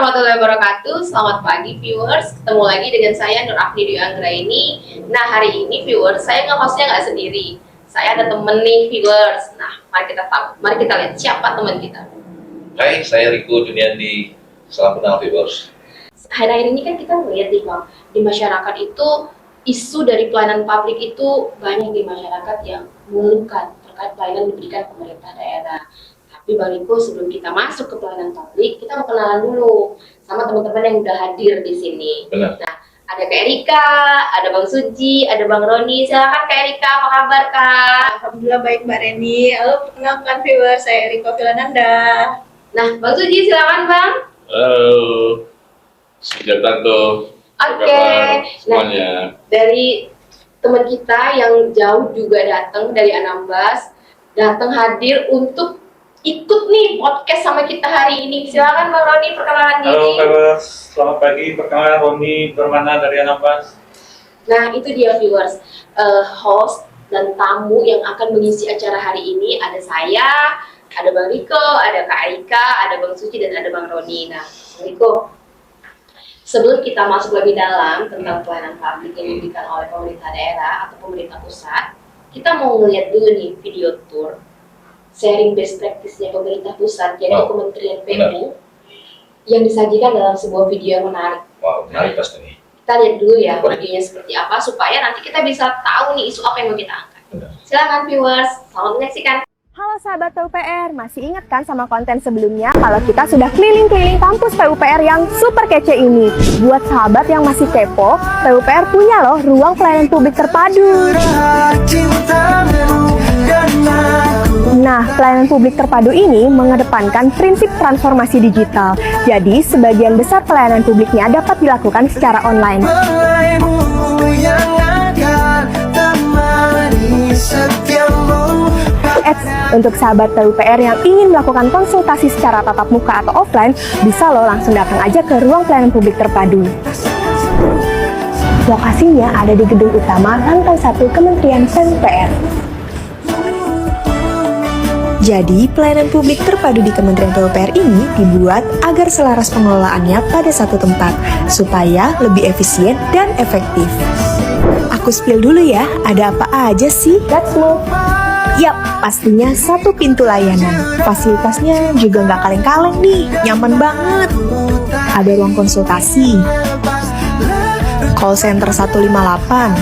warahmatullahi wabarakatuh. Selamat pagi viewers. Ketemu lagi dengan saya Nur Afni Dwi Anggraini. Nah, hari ini viewers, saya nge-hostnya nggak sendiri. Saya ada temen nih viewers. Nah, mari kita lihat siapa teman kita. Hai, saya Riko Juniandi. Salam kenal viewers. Akhir-akhir ini kan kita melihat nih Bang, di masyarakat itu isu dari pelayanan publik itu banyak di masyarakat yang mengeluhkan terkait pelayanan diberikan pemerintah daerah. Tapi Bang Riko, sebelum kita masuk ke pelayanan publik, kita mau kenalan dulu sama teman-teman yang udah hadir di sini. Benar. Nah, ada Kak Erika, ada Bang Suji, ada Bang Roni. Silakan Kak Erika, apa kabar Kak? Alhamdulillah baik Mbak Reni. Halo, perkenalkan viewers, saya Erika Filananda. Nah, Bang Suji silakan Bang. Halo, Sujatanto. Oke. Semuanya. Dari teman kita yang jauh juga datang dari Anambas, datang hadir untuk ikut nih podcast sama kita hari ini. Silakan Bang Roni perkenalan diri. Halo viewers, selamat pagi. Perkenalkan Roni Bermana dari Anambas. Nah, itu dia viewers, host dan tamu yang akan mengisi acara hari ini. Ada saya, ada Bang Riko, ada Kak Aika, ada Bang Suci, dan ada Bang Roni. Nah, Bang Riko, sebelum kita masuk lebih dalam tentang pelayanan publik yang diberikan oleh pemerintah daerah atau pemerintah pusat, kita mau ngeliat dulu nih video tour sharing best practice-nya pemerintah pusat, yaitu Kementerian PU, yang disajikan dalam sebuah video yang menarik. Wow, menarik pasti nih. Kita lihat dulu ya videonya seperti apa, supaya nanti kita bisa tahu nih isu apa yang mau kita angkat. Benar. Silakan viewers, selamat menyaksikan. Halo sahabat PUPR, masih ingat kan sama konten sebelumnya kalau kita sudah keliling-keliling kampus PUPR yang super kece ini? Buat sahabat yang masih kepo, PUPR punya loh ruang pelayanan publik terpadu. Nah, pelayanan publik terpadu ini mengedepankan prinsip transformasi digital. Jadi, sebagian besar pelayanan publiknya dapat dilakukan secara online. Untuk sahabat PUPR yang ingin melakukan konsultasi secara tatap muka atau offline, bisa loh langsung datang aja ke ruang pelayanan publik terpadu. Lokasinya ada di gedung utama lantai 1 Kementerian PUPR. Jadi, pelayanan publik terpadu di Kementerian PUPR ini dibuat agar selaras pengelolaannya pada satu tempat, supaya lebih efisien dan efektif. Aku spill dulu ya, ada apa aja sih? Let's move! Yap, pastinya satu pintu layanan. Fasilitasnya juga nggak kaleng-kaleng nih, nyaman banget. Ada ruang konsultasi, call center 158,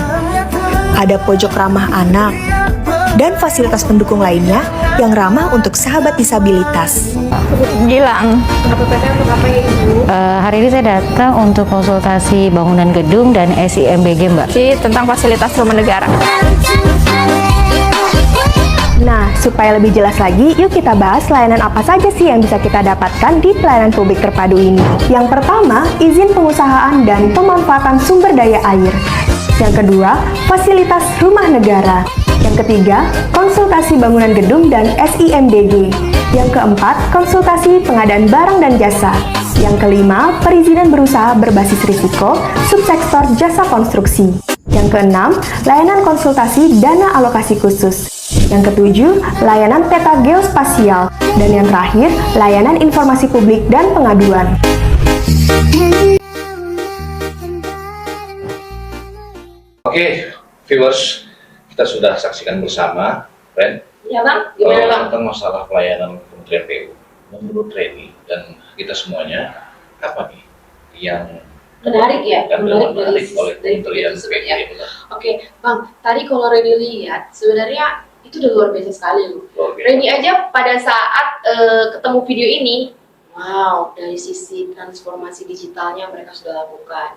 ada pojok ramah anak, dan fasilitas pendukung lainnya yang ramah untuk sahabat disabilitas. Gilang. KPPT untuk apa ya Ibu? Hari ini saya datang untuk konsultasi bangunan gedung dan SIMBG, Mbak. Tentang fasilitas rumah negara. Nah, supaya lebih jelas lagi, yuk kita bahas layanan apa saja sih yang bisa kita dapatkan di pelayanan publik terpadu ini. Yang pertama, izin pengusahaan dan pemanfaatan sumber daya air. Yang kedua, fasilitas rumah negara. Yang ketiga, konsultasi bangunan gedung dan SIMDG. Yang keempat, konsultasi pengadaan barang dan jasa. Yang kelima, perizinan berusaha berbasis risiko, subsektor jasa konstruksi. Yang keenam, layanan konsultasi dana alokasi khusus. Yang ketujuh, layanan peta geospasial. Dan yang terakhir, layanan informasi publik dan pengaduan. Oke, viewers, kita sudah saksikan bersama, Ren, Ya Bang, gimana Bang? tentang masalah pelayanan Kementerian PU. Menurut Reni dan kita semuanya, apa nih yang Menarik ya, menarik oleh dari Kementerian itu PU? sebenarnya. Oke, Bang, tadi kalau Reni lihat, sebenarnya itu udah luar biasa sekali loh. Reni aja pada saat ketemu video ini, wow, dari sisi transformasi digitalnya mereka sudah lakukan.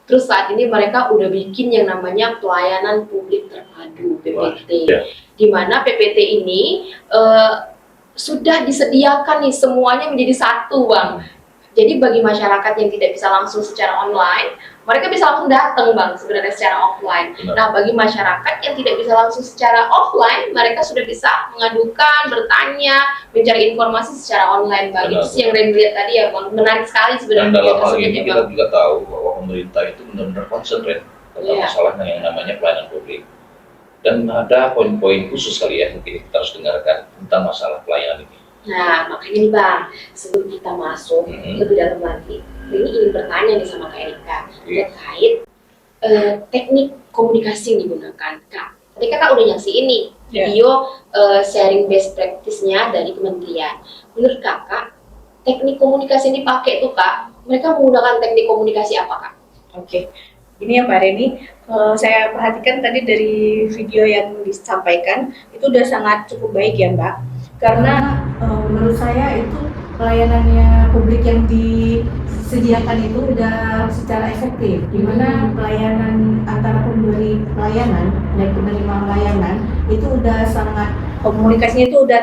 Terus saat ini mereka udah bikin yang namanya pelayanan publik terpadu PPT, di mana PPT ini sudah disediakan nih semuanya menjadi satu, Bang. Jadi bagi masyarakat yang tidak bisa langsung secara online, mereka bisa langsung datang Bang sebenarnya secara offline. Benar. Nah, bagi masyarakat yang tidak bisa langsung secara offline, mereka sudah bisa mengadukan, bertanya, mencari informasi secara online Bang. Itu sih yang Ren lihat tadi ya Bang, menarik sekali sebenarnya. Dan dalam hal ini Bang. kita juga tahu bahwa pemerintah itu benar-benar concern tentang masalah yang namanya pelayanan publik. Dan ada poin-poin khusus kali ya mungkin kita harus dengarkan tentang masalah pelayanan ini. Nah, makanya nih Bang, sebelum kita masuk lebih dalam lagi, ini ingin bertanya nih sama Kak Erika terkait teknik komunikasi yang digunakan. Kak, tadi Kakak udah nyaksiin ini video sharing best practice-nya dari kementerian. Menurut Kakak, teknik komunikasi yang dipakai tuh Kak, mereka menggunakan teknik komunikasi apa Kak? Oke, ini ya Mbak Reni, kalau saya perhatikan tadi dari video yang disampaikan, itu udah sangat cukup baik ya Mbak. Karena menurut saya itu pelayanannya publik yang disediakan itu udah secara efektif, di mana pelayanan antara pemberi pelayanan dan penerima pelayanan itu udah sangat, komunikasinya itu udah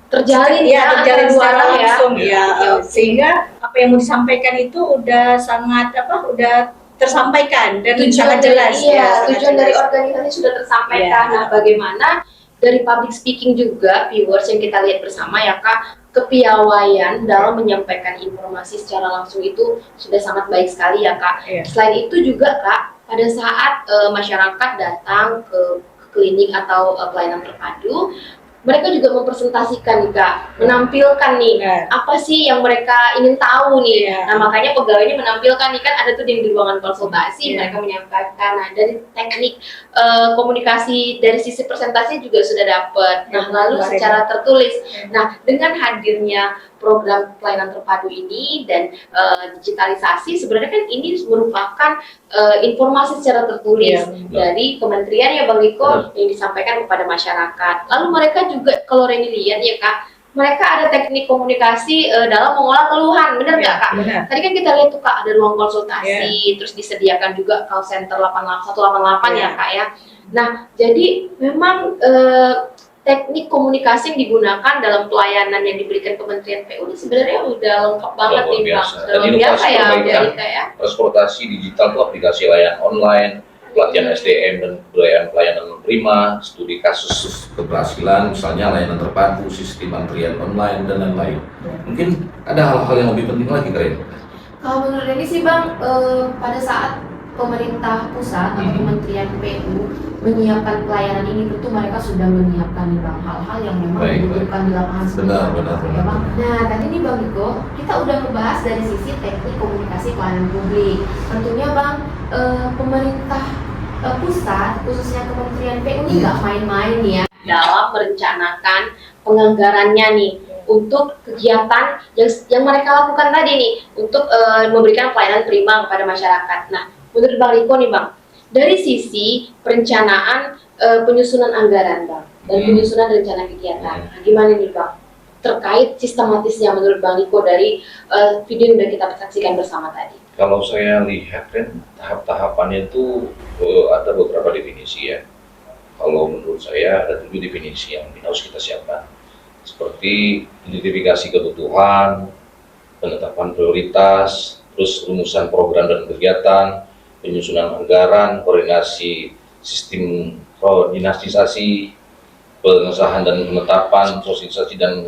terjalin antara dua secara arah ya. langsung ya, sehingga apa yang mau disampaikan itu udah sangat udah tersampaikan dan sangat jelas. Tujuan dari organisasi sudah tersampaikan. Nah, bagaimana dari public speaking juga viewers yang kita lihat bersama ya Kak, kepiawaian dalam menyampaikan informasi secara langsung itu sudah sangat baik sekali ya Kak. Selain itu juga Kak, pada saat masyarakat datang ke klinik atau pelayanan terpadu, mereka juga mempresentasikan nih Kak, menampilkan nih apa sih yang mereka ingin tahu nih. Nah, makanya pegawainya menampilkan nih, kan ada tuh yang di ruangan konsultasi, mereka menyampaikan. Nah, dari teknik komunikasi dari sisi presentasi juga sudah dapat. Nah, lalu secara tertulis. Nah, dengan hadirnya program pelayanan terpadu ini dan digitalisasi, sebenarnya kan ini merupakan informasi secara tertulis dari kementerian ya Bang Riko yang disampaikan kepada masyarakat. Lalu mereka juga kalau Reni lihat ya Kak, mereka ada teknik komunikasi dalam mengolah keluhan, benar nggak Kak? Benar. Tadi kan kita lihat tuh Kak, ada ruang konsultasi, terus disediakan juga call center 188 ya Kak ya. Nah, jadi memang teknik komunikasi yang digunakan dalam pelayanan yang diberikan Kementerian PU ini sebenarnya udah lengkap banget nih Bang. Dan biasa ya, perbaikan transportasi digital itu aplikasi layanan online, pelatihan SDM dan kebudayaan pelayanan prima, studi kasus keberhasilan, misalnya layanan terpadu, sistem antrian online dan lain-lain. Mungkin ada hal-hal yang lebih penting lagi keren. Kalau menurut ini sih Bang, pada saat pemerintah pusat atau Kementerian PU menyiapkan pelayanan ini, tentu mereka sudah menyiapkan Bang hal-hal yang memang dibutuhkan di lapangan benar. ya Bang. Nah, tadi nih Bang Riko, kita udah membahas dari sisi teknik komunikasi pelayanan publik. Tentunya Bang, pemerintah pusat, khususnya Kementerian PU ini nggak main-main ya dalam merencanakan penganggarannya nih untuk kegiatan yang mereka lakukan tadi nih untuk memberikan pelayanan prima kepada masyarakat. Nah, menurut Bang Riko nih Bang, dari sisi perencanaan penyusunan anggaran Bang dan penyusunan rencana kegiatan, gimana nih Bang terkait sistematisnya menurut Bang Riko dari video yang sudah kita saksikan bersama tadi? Kalau saya lihat kan tahap-tahapannya itu ada beberapa definisi ya. Kalau menurut saya ada 7 definisi yang harus kita siapkan, seperti identifikasi kebutuhan, penetapan prioritas, terus rumusan program dan kegiatan, penyusunan anggaran, koordinasi sistem koordinasisasi, pengesahan dan penetapan, sosialisasi dan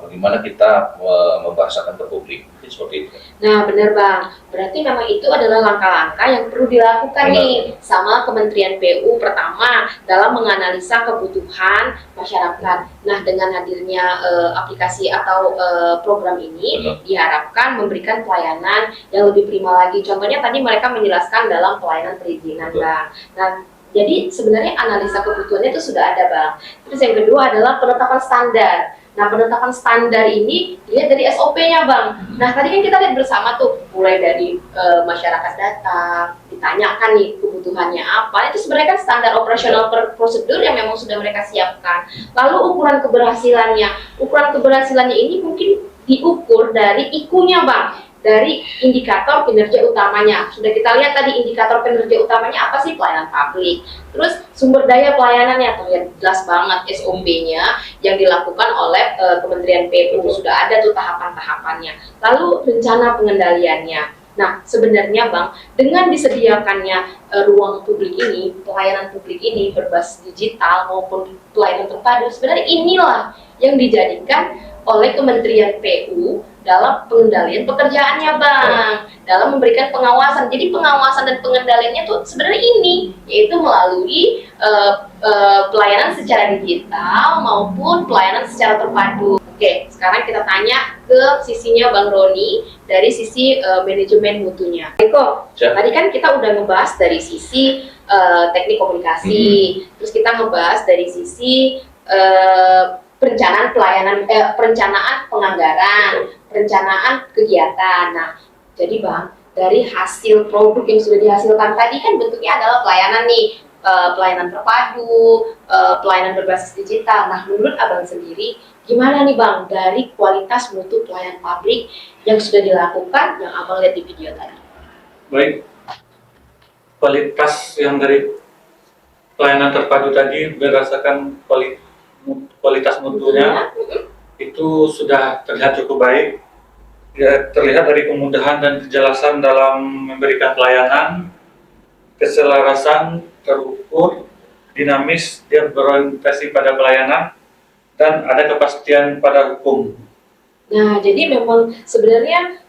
bagaimana kita membahasakan ke publik, seperti itu. Nah, benar Bang. Berarti memang itu adalah langkah-langkah yang perlu dilakukan nih sama Kementerian PU pertama dalam menganalisa kebutuhan masyarakat. Nah, dengan hadirnya aplikasi atau program ini diharapkan memberikan pelayanan yang lebih prima lagi. Contohnya tadi mereka menjelaskan dalam pelayanan perizinan Bang. Nah, jadi sebenarnya analisa kebutuhannya itu sudah ada Bang. Terus yang kedua adalah penetapan standar. Nah, penetapan standar ini dilihat dari SOP-nya Bang. Nah, tadi kan kita lihat bersama tuh, mulai dari masyarakat datang, ditanyakan nih kebutuhannya apa. Itu sebenarnya kan standar operasional prosedur yang memang sudah mereka siapkan. Lalu ukuran keberhasilannya ini mungkin diukur dari IKU-nya Bang, dari indikator kinerja utamanya. Sudah kita lihat tadi indikator kinerja utamanya apa sih? Pelayanan publik. Terus sumber daya pelayanannya, terlihat jelas banget SOP-nya yang dilakukan oleh Kementerian PU. Sudah ada tuh tahapan-tahapannya. Lalu rencana pengendaliannya. Nah, sebenarnya Bang, dengan disediakannya ruang publik ini, pelayanan publik ini berbasis digital maupun pelayanan terpadu, sebenarnya inilah yang dijadikan oleh Kementerian PU dalam pengendalian pekerjaannya Bang, dalam memberikan pengawasan. Jadi pengawasan dan pengendaliannya tuh sebenarnya ini, yaitu melalui pelayanan secara digital maupun pelayanan secara terpadu. Oke, sekarang kita tanya ke sisinya Bang Roni dari sisi manajemen mutunya. Eko, Siap. tadi kan kita udah ngebahas dari sisi teknik komunikasi, terus kita ngebahas dari sisi perencanaan pelayanan, perencanaan penganggaran, perencanaan kegiatan. Nah, jadi Bang, dari hasil produk yang sudah dihasilkan tadi kan bentuknya adalah pelayanan nih, pelayanan terpadu, pelayanan berbasis digital. Nah, menurut Abang sendiri, gimana nih Bang dari kualitas mutu pelayanan publik yang sudah dilakukan yang Abang lihat di video tadi? Baik, kualitas yang dari pelayanan terpadu tadi berdasarkan kualitas mutunya itu sudah terlihat cukup baik. Ya, terlihat dari kemudahan dan kejelasan dalam memberikan pelayanan, keselarasan, terukur, dinamis, dia berorientasi pada pelayanan, dan ada kepastian pada hukum. Nah, jadi memang sebenarnya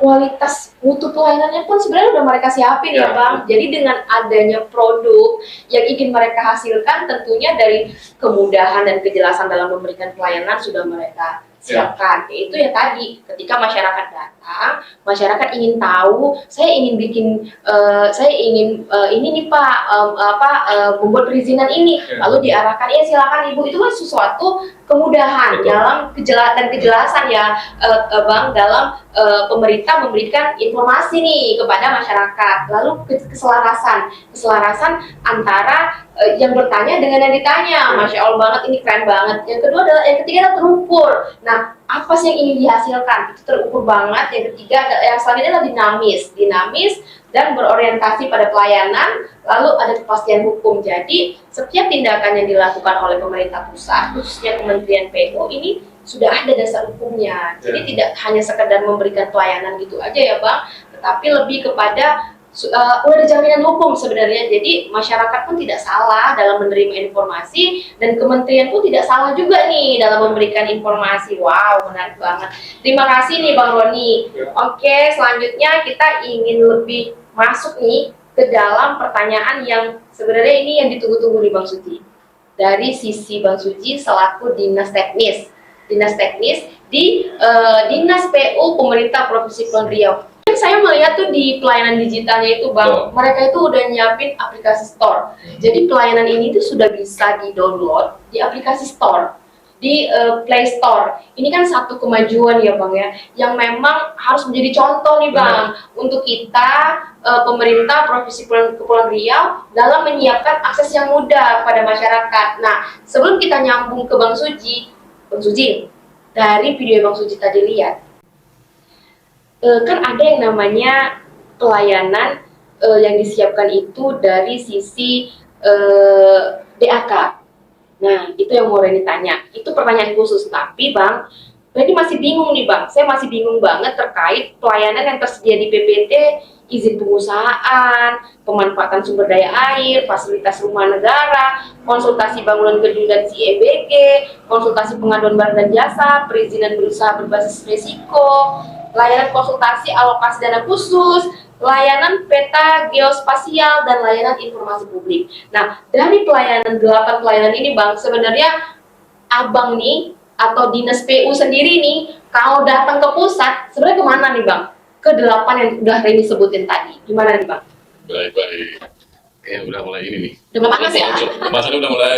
kualitas mutu pelayanannya pun sebenarnya udah mereka siapin ya, Ya. Bang. Jadi dengan adanya produk yang ingin mereka hasilkan tentunya dari kemudahan dan kejelasan dalam memberikan pelayanan sudah mereka siapkan. Yaitu ya tadi, ketika masyarakat datang, masyarakat ingin tahu, saya ingin bikin, ini nih Pak, membuat perizinan ini, Ya. lalu diarahkan, ya silakan Ibu, itu kan sesuatu kemudahan Betul. dalam kejelasan ya, Bang, dalam pemerintah memberikan informasi nih kepada masyarakat, lalu keselarasan antara yang bertanya dengan yang ditanya. Masya Allah banget, ini keren banget. Yang kedua adalah, yang ketiga adalah terukur. Nah, apa sih yang ingin dihasilkan? Itu terukur banget. Yang ketiga, yang selanjutnya adalah dinamis dan berorientasi pada pelayanan, lalu ada kepastian hukum. Jadi, setiap tindakan yang dilakukan oleh pemerintah pusat, khususnya Kementerian PU ini sudah ada dasar hukumnya. Jadi tidak hanya sekedar memberikan pelayanan gitu aja ya Bang, tetapi lebih kepada udah ada jaminan hukum sebenarnya. Jadi masyarakat pun tidak salah dalam menerima informasi, dan kementerian pun tidak salah juga nih dalam memberikan informasi. Wow, menarik banget. Terima kasih nih Bang Roni. Oke, selanjutnya kita ingin lebih masuk nih ke dalam pertanyaan yang sebenarnya ini yang ditunggu-tunggu nih Bang Suci. Dari sisi Bang Suci selaku dinas teknis di Dinas PU Pemerintah Provinsi Kepulauan Riau. Saya melihat tuh di pelayanan digitalnya itu Bang, mereka itu udah nyiapin aplikasi store. Jadi pelayanan ini tuh sudah bisa di-download di aplikasi store, di Play Store. Ini kan satu kemajuan ya Bang ya, yang memang harus menjadi contoh nih Bang untuk kita pemerintah Provinsi Kepulauan Riau dalam menyiapkan akses yang mudah pada masyarakat. Nah, sebelum kita nyambung ke Bang Suci, dari video yang Bang Suci tadi lihat, kan ada yang namanya pelayanan yang disiapkan itu dari sisi DAK. Nah, itu yang mau Reni tanya. Itu pertanyaan khusus. Tapi Bang, Reni masih bingung nih Bang. Saya masih bingung banget terkait pelayanan yang tersedia di PPT, izin pengusahaan, pemanfaatan sumber daya air, fasilitas rumah negara, konsultasi bangunan gedung dan CEBG, konsultasi pengaduan barang dan jasa, perizinan berusaha berbasis risiko, layanan konsultasi alokasi dana khusus, layanan peta geospasial, dan layanan informasi publik. Nah, dari 8 pelayanan ini Bang, sebenarnya Abang nih, atau Dinas PU sendiri nih, kalau datang ke pusat, sebenarnya kemana nih Bang? Ke 8 yang udah Reni sebutin tadi, gimana nih Bang? Baik. Kayaknya udah mulai ini nih. Udah panas ya? Pembahasannya udah mulai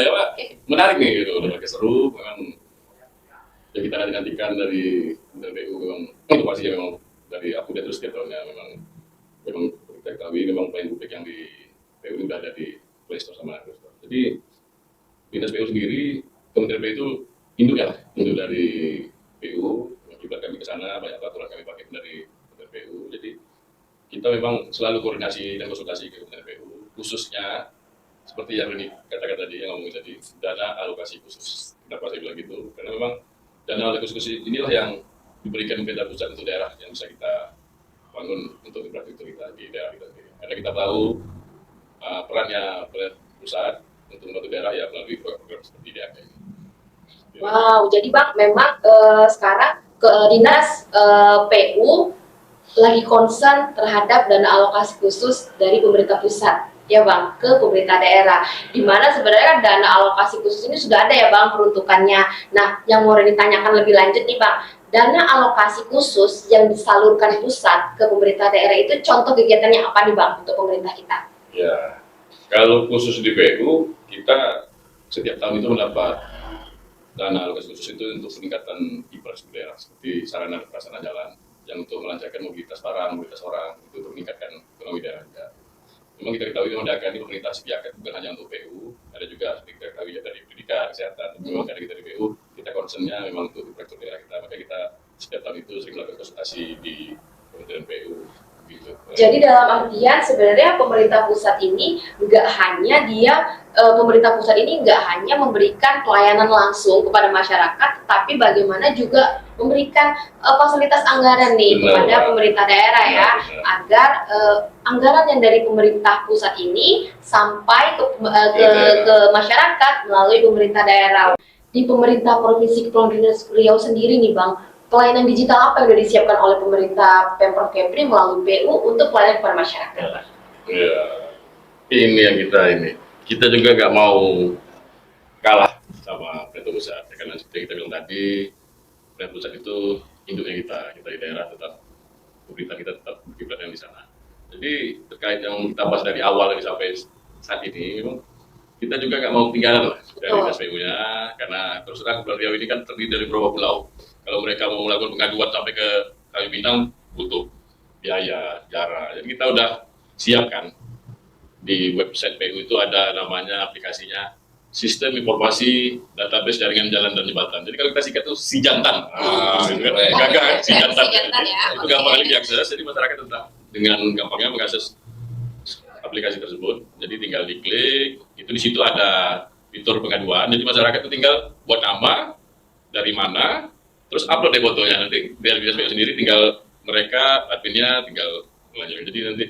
menarik nih gitu, udah makin seru. Memang ya kita nantikan dari PU memang inovasinya memang dari update terus setiap tahunnya memang kita ketahui memang pelayanan publik yang di PU ini udah ada di Play Store sama Apple Store. Jadi Dinas PU sendiri, Kementerian PU itu induk dari PU. Juga kami ke sana banyak peraturan kami pakai dari PU. Jadi kita memang selalu koordinasi dan konsultasi ke Kementerian PU, khususnya seperti yang Reni katakan tadi, yang ngomongin tadi, dana alokasi khusus. Kenapa saya bilang gitu? Karena memang dana alokasi khusus inilah yang diberikan pemerintah pusat untuk daerah yang bisa kita bangun untuk infrastruktur kita di daerah kita sendiri. Karena kita tahu perannya pusat untuk membantu daerah ya melalui program seperti DAK ini. Wow, jadi Bang, memang sekarang ke Dinas PU lagi concern terhadap dana alokasi khusus dari pemerintah pusat ya Bang ke pemerintah daerah. Di mana sebenarnya dana alokasi khusus ini sudah ada ya Bang peruntukannya. Nah, yang mau ditanyakan lebih lanjut nih Bang, dana alokasi khusus yang disalurkan pusat ke pemerintah daerah itu contoh kegiatannya apa nih Bang untuk pemerintah kita? Ya, kalau khusus di PU, kita setiap tahun itu mendapat dana alokasi khusus itu untuk peningkatan infrastruktur daerah seperti sarana dan prasarana jalan yang untuk melancarkan mobilitas barang, mobilitas orang, itu untuk meningkatkan ekonomi daerah juga. Memang kita ketahui memang di pemerintah sediakan bukan hanya untuk PU, ada juga seperti kita ketahui dari pendidikan, kesehatan, memang dari kita di PU, kita concernnya memang untuk infrastruktur daerah kita, maka kita setiap tahun itu sering melakukan konsultasi di Kementerian PU. Gitu. Jadi dalam artian sebenarnya pemerintah pusat ini nggak hanya memberikan pelayanan langsung kepada masyarakat, tetapi bagaimana juga memberikan fasilitas anggaran nih kepada pemerintah daerah ya, agar anggaran yang dari pemerintah pusat ini sampai ke masyarakat melalui pemerintah daerah. Di pemerintah Provinsi Kepulauan Riau sendiri nih Bang, pelayanan digital apa yang sudah disiapkan oleh pemerintah Pemprov Kepri melalui PU untuk pelayanan kepada masyarakat? Ya, ini yang kita juga nggak mau kalah sama pemerintah pusat, karena seperti kita bilang tadi, pemerintah pusat itu induknya kita di daerah tetap, pemerintah kita tetap berkiblatnya di sana. Jadi terkait yang kita bahas dari awal sampai saat ini, memang kita juga nggak mau ketinggalan lah dari SPU-nya, karena terus terang Kepulauan Riau ini kan terdiri dari beberapa pulau. Kalau mereka mau melakukan pengaduan sampai ke Kali Bintang butuh biaya, jarak. Jadi kita udah siapkan di website PU itu ada namanya aplikasinya Sistem Informasi Database Jaringan Jalan dan Jembatan. Jadi kalau kita singkat itu Sijantan. Gitu kan. Gagah kan Sijantan. Itu gampang kali diakses. Jadi masyarakat tetap dengan gampangnya mengakses aplikasi tersebut. Jadi tinggal diklik, itu di situ ada fitur pengaduan. Jadi masyarakat itu tinggal buat nama, dari mana, terus upload deh fotonya. Nanti biar dinas PU sendiri tinggal mereka adminnya tinggal melanjutkan. Jadi nanti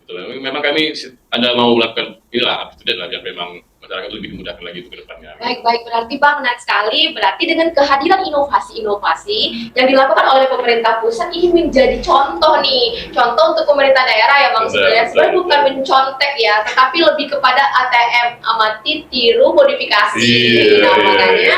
itulah. Memang kami ada mau melakukan inilah up to date lah biar memang masyarakat lebih dimudahkan lagi untuk ke depannya. Baik, berarti Bang menarik sekali. Berarti dengan kehadiran inovasi-inovasi yang dilakukan oleh pemerintah pusat ini menjadi contoh nih, contoh untuk pemerintah daerah ya Bang. Sebenarnya bukan mencontek ya, tetapi lebih kepada ATM, amati, tiru, modifikasi. Nah makanya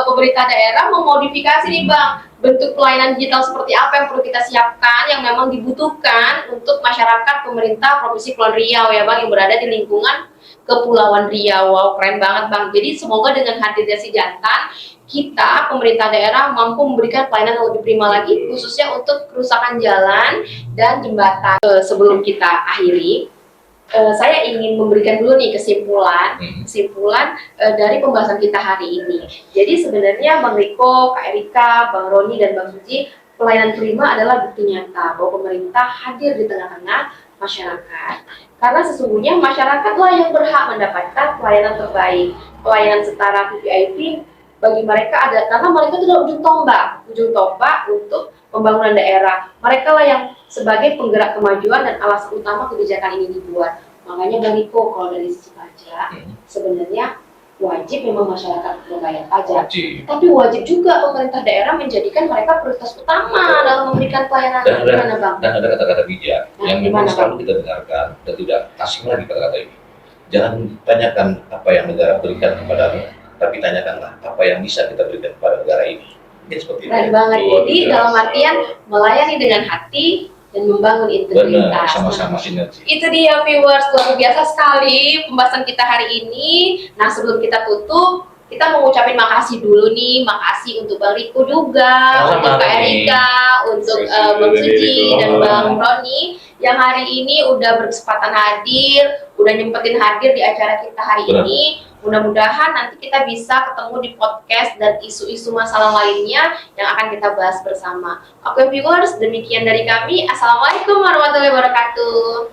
pemerintah daerah memodifikasi nih Bang, bentuk pelayanan digital seperti apa yang perlu kita siapkan yang memang dibutuhkan untuk masyarakat pemerintah Provinsi Kepulauan Riau ya Bang, yang berada di lingkungan Kepulauan Riau. Wow, keren banget Bang. Jadi semoga dengan hadirnya Sijantan, kita pemerintah daerah mampu memberikan pelayanan yang lebih prima lagi, khususnya untuk kerusakan jalan dan jembatan. Sebelum kita akhiri, saya ingin memberikan dulu nih kesimpulan dari pembahasan kita hari ini. Jadi sebenarnya Bang Riko, Kak Erika, Bang Roni, dan Bang Suci, pelayanan prima adalah bukti nyata bahwa pemerintah hadir di tengah-tengah masyarakat. Karena sesungguhnya masyarakatlah yang berhak mendapatkan pelayanan terbaik, pelayanan setara VVIP bagi mereka ada, karena mereka itu adalah ujung tombak untuk pembangunan daerah. Mereka lah yang sebagai penggerak kemajuan dan alasan utama kebijakan ini dibuat. Makanya Bang Riko, kalau dari sisi pajak, sebenarnya wajib memang masyarakat membayar pajak, tapi wajib juga pemerintah daerah menjadikan mereka prioritas utama dalam memberikan pelayanan. Dan ada kata-kata bijak yang memang selalu kita dengarkan dan tidak asing lagi kata-kata ini. Jangan tanyakan apa yang negara berikan kepadamu, tapi tanyakanlah apa yang bisa kita berikan kepada negara ini. Ini seperti itu. Keren banget. Jadi dalam artian melayani dengan hati dan membangun integritas. Benar, sama-sama sinergi. Itu dia viewers, luar biasa sekali pembahasan kita hari ini. Nah sebelum kita tutup, kita mau ngucapin makasih dulu nih, makasih untuk Bang Riko juga, untuk Kak Erika, untuk Bang Suci dan Bang Roni yang hari ini udah berkesempatan hadir, udah nyempetin hadir di acara kita hari ini. Mudah-mudahan nanti kita bisa ketemu di podcast dan isu-isu masalah lainnya yang akan kita bahas bersama. Oke viewers, demikian dari kami. Assalamualaikum warahmatullahi wabarakatuh.